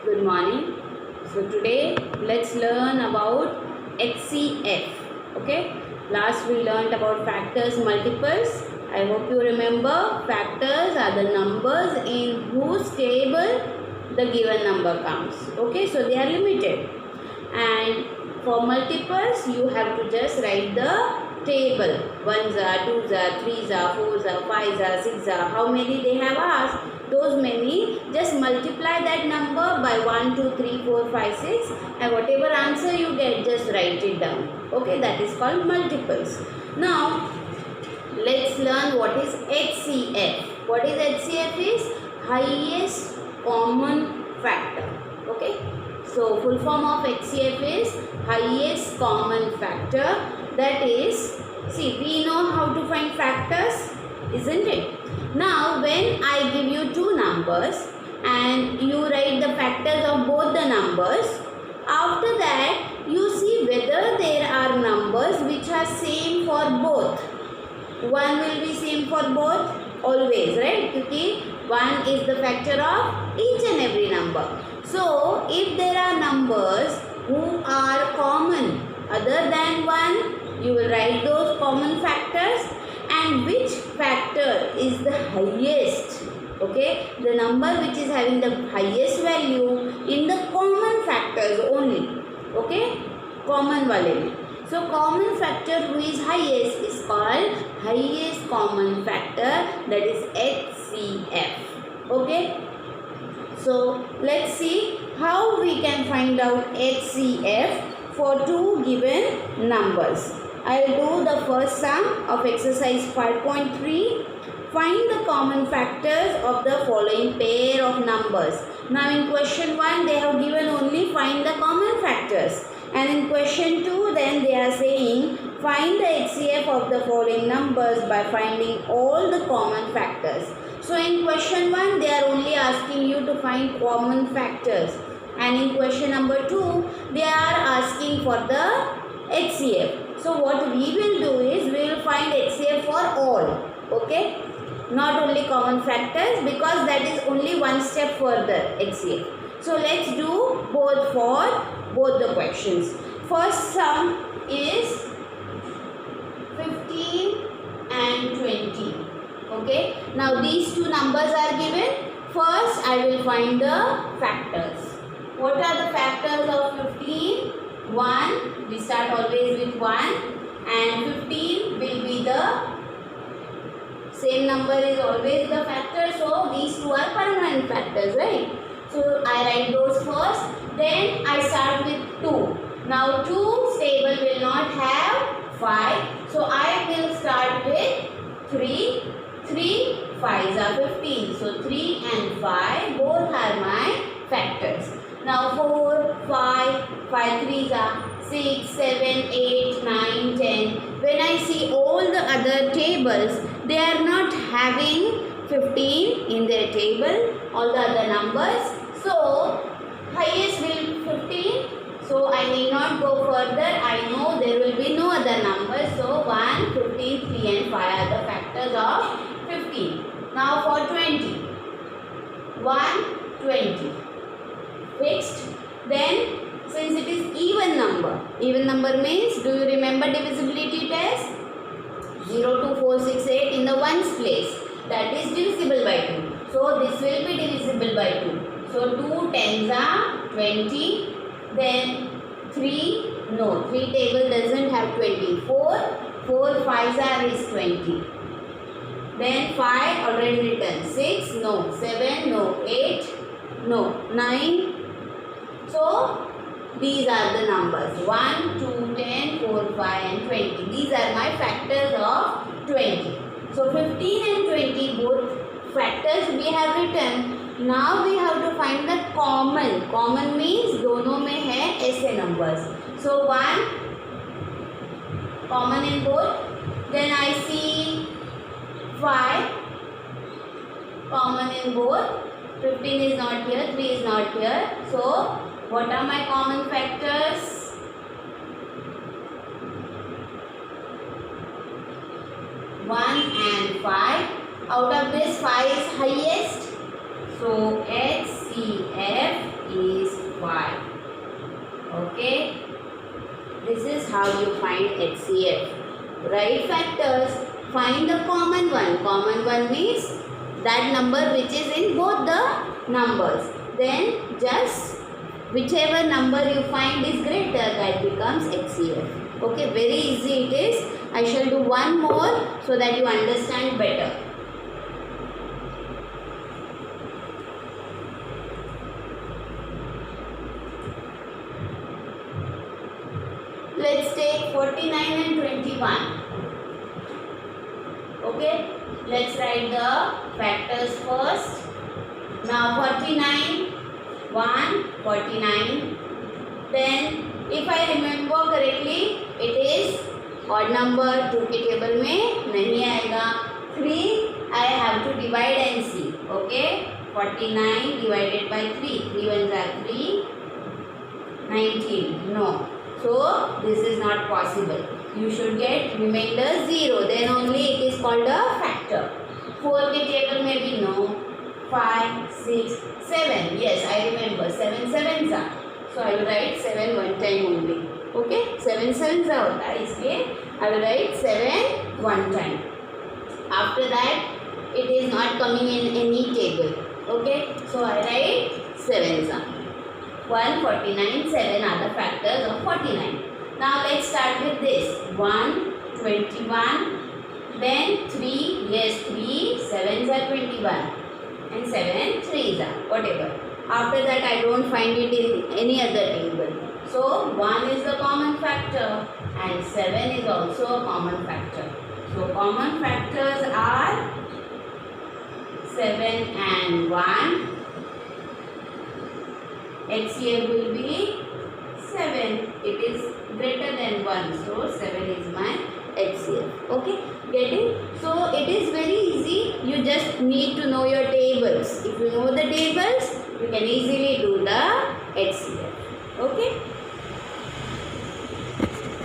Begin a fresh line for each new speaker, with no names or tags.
Good morning. So today let's learn about HCF. Okay. Last we learned about factors, multiples. I hope you remember factors are the numbers in whose table the given number comes. Okay. So they are limited. And for multiples you have to just write the table. 1s are, 2s are, 3s are, 4s are, 5s are, 6s are. How many they have asked? Those many, just multiply that number by 1, 2, 3, 4, 5, 6 and whatever answer you get, just write it down. Okay, that is called multiples. Now, let's learn what is HCF. What is HCF is highest common factor. Okay, so full form of HCF is highest common factor. That is, see, we know how to find factors, isn't it? Now, when I give you two numbers and you write the factors of both the numbers, after that you see whether there are numbers which are same for both. One will be same for both always, right? Because one is the factor of each and every number. So, if there are numbers who are common other than one, you will write those common factors. And which factor is the highest, okay, the number which is having the highest value in the common factors only, okay, common wale. So common factor who is highest is called highest common factor, that is HCF. Okay, so let's see how we can find out HCF for two given numbers. I will do the first sum of exercise 5.3. Find the common factors of the following pair of numbers. Now in question 1 they have given only find the common factors. And in question 2 then they are saying find the HCF of the following numbers by finding all the common factors. So in question 1 they are only asking you to find common factors. And in question number 2 they are asking for the HCF. So what we will do is we will find HCF for all, okay, not only common factors, because that is only one step further HCF. So let's do both for both the questions. First sum is 15 and 20, okay. Now these two numbers are given. First I will find the factors. What are the factors of 15? 1, we start always with 1, and 15 will be the same number is always the factor, so these two are permanent factors, right? So I write those first, then I start with 2. Now 2's table will not have 5, so I will start with 3. 3 5s are 15, so 3 and 5 both are my factors. Now 4, 5, 5 3s are 6, 7, 8, 9, 10. When I see all the other tables, they are not having 15 in their table, all the other numbers. So, highest will be 15. So, I need not go further. I know there will be no other numbers. So, 1, 15, 3 and 5 are the factors of 15. Now, for 20. 1, 20. Fixed. Then since it is even number means, do you remember divisibility test? 0, 2, 4, 6, 8 in the ones place, that is divisible by 2. So this will be divisible by 2. So 2 tens are 20. Then 3, no, 3 table doesn't have 20. 4 5s are is 20. Then 5 already written. 6, no. 7, no. 8, no. 9. So, these are the numbers 1, 2, 10, 4, 5 and 20. These are my factors of 20. So, 15 and 20 both factors we have written. Now, we have to find the common. Common means दोनों में है ऐसे numbers. So, 1 common in both. Then I see 5 common in both. 15 is not here, 3 is not here. So, what are my common factors? 1 and 5. Out of this, 5 is highest. So HCF is 5. Okay, this is how you find HCF. Write factors, find the common one. Common one means that number which is in both the numbers. Then just whichever number you find is greater, that becomes HCF. Okay, very easy it is. I shall do one more so that you understand better. Let's take 49 and 21. Okay, let's write the factors first. Now 49, 1, 49. Then if I remember correctly, it is odd number, 2 के table में नहीं आएगा. 3 I have to divide and see. Okay, 49 divided by 3. 3 ones are 3. 19. No. So this is not possible. You should get remainder 0. Then only it is called a factor. 4 के table में भी no. 5, 6, 7. Yes, I remember. 7 sevens are. So I will write 7 one time only. Okay, 7 sevens are होता है, इसलिए I will write 7 one time. After that, it is not coming in any table. Okay, so I write 7s are. 1, 49, 7 are the factors of 49. Now let's start with this. 1, 21, then 3, yes 3, 7s are 21 and 7, 3s are whatever. After that I don't find it in any other table. So 1 is the common factor and 7 is also a common factor. So common factors are 7 and 1. HCF will be 7. It is greater than 1. So 7 is my HCF. Okay, get it? So it is very easy. You just need to know your tables. If you know the tables, you can easily do the HCF. Okay.